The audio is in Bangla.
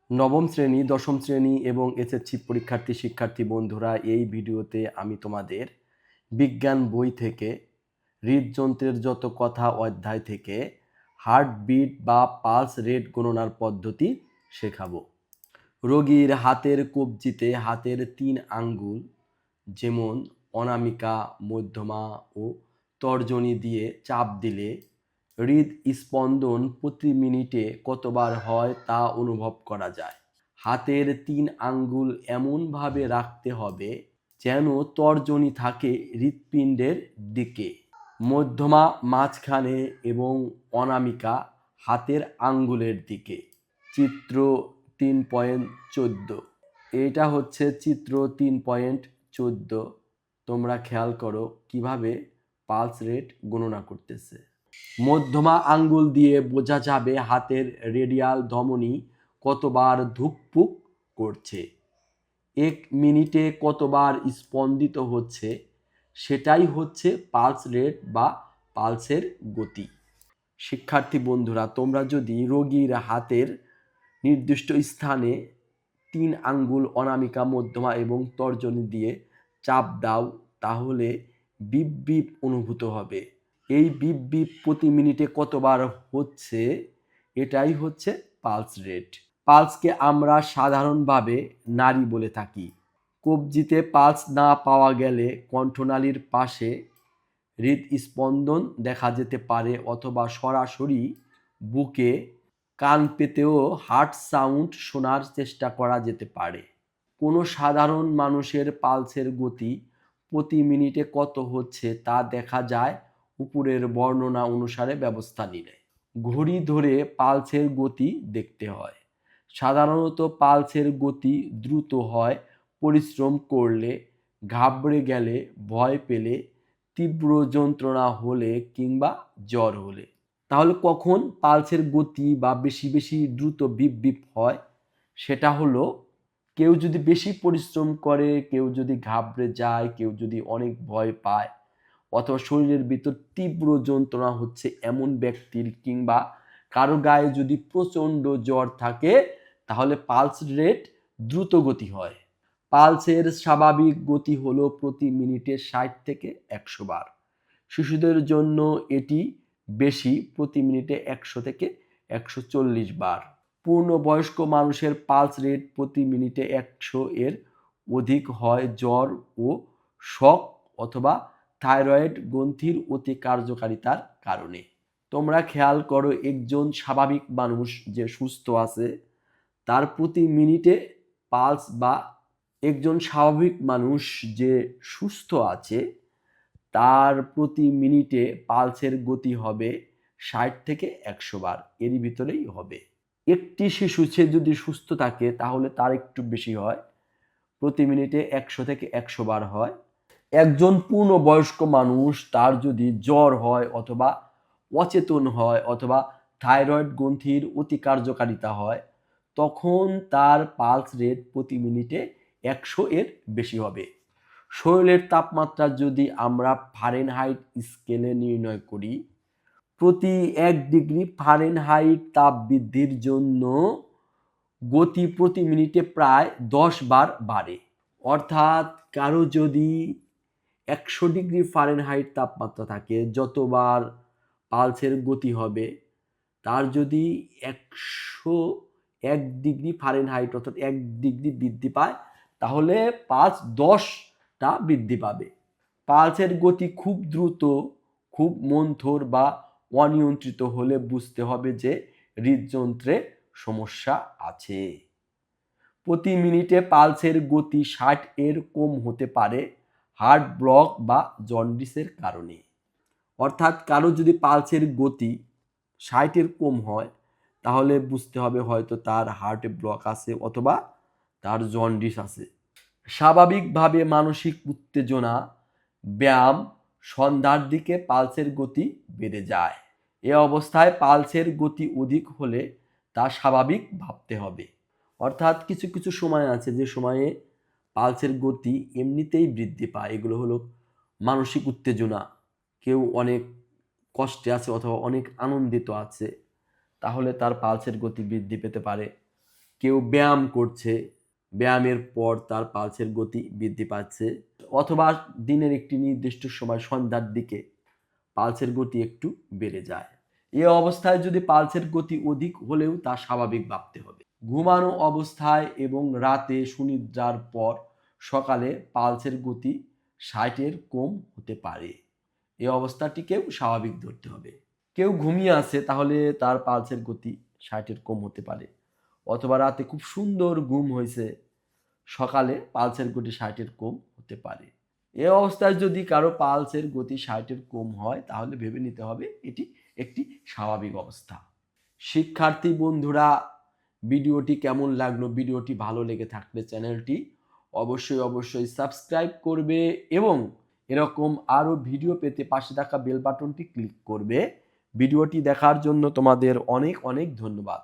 নবম শ্রেণী, দশম শ্রেণী এবং এসএসসি শিক্ষার্থী বন্ধুরা, এই ভিডিওতে আমি তোমাদের বিজ্ঞান বই থেকে হৃদযন্ত্রের যত কথা অধ্যায় থেকে হার্টবিট বা পালস রেট গণনার পদ্ধতি শেখাবো। রোগীর হাতের কবজিতে হাতের 3 আঙ্গুল যেমন অনামিকা, মধ্যমা ও তর্জনী দিয়ে চাপ দিলে হৃদস্পন্দন প্রতি মিনিটে কতবার হয় তা অনুভব করা যায়। হাতের 3 আঙ্গুল এমনভাবে রাখতে হবে যেন তর্জনী থাকে হৃৎপিণ্ডের দিকে, মধ্যমা মাঝখানে এবং অনামিকা হাতের আঙ্গুলের দিকে। চিত্র 3.14। এটা হচ্ছে চিত্র 3.14। তোমরা খেয়াল করো কিভাবে পালস রেট গণনা করতেছে। মধ্যমা আঙ্গুল দিয়ে বোঝা যাবে হাতের রেডিয়াল ধমনী কতবার ধুকপুক করছে, 1 মিনিটে কতবার স্পন্দিত হচ্ছে, সেটাই হচ্ছে পালস রেট বা পালসের গতি। শিক্ষার্থী বন্ধুরা, তোমরা যদি রোগীর হাতের নির্দিষ্ট স্থানে 3 আঙ্গুল অনামিকা, মধ্যমা এবং তর্জনী দিয়ে চাপ দাও, তাহলে বিপ বিপ অনুভূত হবে। এই বিপ বিপ প্রতি মিনিটে কতবার হচ্ছে, এটাই হচ্ছে পালস রেট। পালসকে আমরা সাধারণভাবে নাড়ি বলে থাকি। কবজিতে পালস না পাওয়া গেলে কণ্ঠনালীর পাশে হৃদস্পন্দন দেখা যেতে পারে, অথবা সরাসরি বুকে কান পেতেও হার্ট সাউন্ড শোনার চেষ্টা করা যেতে পারে। কোনো সাধারণ মানুষের পালসের গতি প্রতি মিনিটে কত হচ্ছে তা দেখা যায় উপরের বর্ণনা অনুসারে ব্যবস্থা নিলে। ঘড়ি ধরে পালসের গতি দেখতে হয়। সাধারণত পালসের গতি দ্রুত হয় পরিশ্রম করলে, ঘাবড়ে গেলে, ভয় পেলে, তীব্র যন্ত্রণা হলে কিংবা জ্বর হলে। তাহলে কখন পালসের গতি বা বেশি বেশি দ্রুত বিপ বিপ হয়, সেটা হলো কেউ যদি বেশি পরিশ্রম করে, কেউ যদি ঘাবড়ে যায়, কেউ যদি অনেক ভয় পায়, অথবা শরীরের ভিতর তীব্র যন্ত্রণা হচ্ছে এমন ব্যক্তির, কিংবা কারো গায়ে যদি প্রচণ্ড জ্বর থাকে, তাহলে পালস রেট দ্রুত গতি হয়। পালসের স্বাভাবিক গতি হলো প্রতি মিনিটে 60 থেকে 100 বার। শিশুদের জন্য এটি বেশি, প্রতি মিনিটে 100 থেকে 140 বার। পূর্ণবয়স্ক মানুষের পালস রেট প্রতি মিনিটে 100 এর অধিক হয় জ্বর ও শক অথবা থাইরয়েড গ্রন্থির অতি কার্যকারিতার কারণে। তোমরা খেয়াল করো, একজন স্বাভাবিক মানুষ যে সুস্থ আছে তার প্রতি মিনিটে পালস, বা একজন স্বাভাবিক মানুষ যে সুস্থ আছে তার প্রতি মিনিটে পালসের গতি হবে 60 থেকে 100 বার, এরই ভিতরেই হবে। একটি শিশু সে যদি সুস্থ থাকে তাহলে তার একটু বেশি হয়, প্রতি মিনিটে 100 থেকে 100 বার হয়। একজন পূর্ণবয়স্ক মানুষ তার যদি জ্বর হয়, অথবা অচেতন হয়, অথবা থাইরয়েড গ্রন্থির অতি কার্যকারিতা হয়, তখন তার পালস রেট প্রতি মিনিটে 100 এর বেশি হবে। শরীরের তাপমাত্রা যদি আমরা ফারেনহাইট স্কেলে নির্ণয় করি, প্রতি 1 ডিগ্রি ফারেনহাইট তাপ বৃদ্ধির জন্য গতি প্রতি মিনিটে প্রায় 10 বার বাড়ে। অর্থাৎ কারো যদি 100 ডিগ্রি ফারেনহাইট তাপমাত্রা থাকে, যতবার পালসের গতি হবে, তার যদি 101 ডিগ্রি ফারেনহাইট অর্থাৎ 1 ডিগ্রি বৃদ্ধি পায়, তাহলে পালস 10টা বৃদ্ধি পাবে। পালসের গতি খুব দ্রুত, খুব মন্থর বা অনিয়ন্ত্রিত হলে বুঝতে হবে যে হৃদযন্ত্রে সমস্যা আছে। প্রতি মিনিটে পালসের গতি 60 এর কম হতে পারে হার্ট ব্লক বা জন্ডিসের কারণে। অর্থাৎ কারো যদি পালসের গতি 60 এর কম হয়, তাহলে বুঝতে হবে হয়তো তার হার্টে ব্লক আছে অথবা তার জন্ডিস আছে। স্বাভাবিকভাবে মানসিক উত্তেজনা, ব্যায়াম, সন্ধ্যার দিকে পালসের গতি বেড়ে যায়। এ অবস্থায় পালসের গতি অধিক হলে তা স্বাভাবিক ভাবতে হবে। অর্থাৎ কিছু কিছু সময় আছে যে সময়ে পালসের গতি এমনিতেই বৃদ্ধি পায়, এগুলো হলো মানসিক উত্তেজনা। কেউ অনেক কষ্টে আছে অথবা অনেক আনন্দিত আছে, তাহলে তার পালসের গতি বৃদ্ধি পেতে পারে। কেউ ব্যায়াম করছে, ব্যায়ামের পর তার পালসের গতি বৃদ্ধি পাচ্ছে, অথবা দিনের একটি নির্দিষ্ট সময় সন্ধ্যার দিকে পালসের গতি একটু বেড়ে যায়। এ অবস্থায় যদি পালসের গতি অধিক হলেও তা স্বাভাবিক ভাবতে হবে। ঘুমানো অবস্থায় এবং রাতে সুনিদ্রার পর সকালে পালসের গতি ৬০-এর কম হতে পারে। এই অবস্থাটিকেও স্বাভাবিক ধরতে হবে। কেউ ঘুমিয়ে আছে তাহলে তার পালসের গতি ৬০-এর কম হতে পারে, অথবা রাতে খুব সুন্দর ঘুম হয়েছে, সকালে পালসের গতি ৬০-এর কম হতে পারে। এ অবস্থায় যদি কারো পালসের গতি ৬০-এর কম হয় তাহলে ভেবে নিতে হবে এটি একটি স্বাভাবিক অবস্থা। শিক্ষার্থী বন্ধুরা, ভিডিওটি কেমন লাগলো? ভিডিওটি ভালো লেগে থাকলে চ্যানেলটি অবশ্যই সাবস্ক্রাইব করবে এবং এরকম আরও ভিডিও পেতে পাশে থাকা বেল বাটনটি ক্লিক করবে। ভিডিওটি দেখার জন্য তোমাদের অনেক ধন্যবাদ।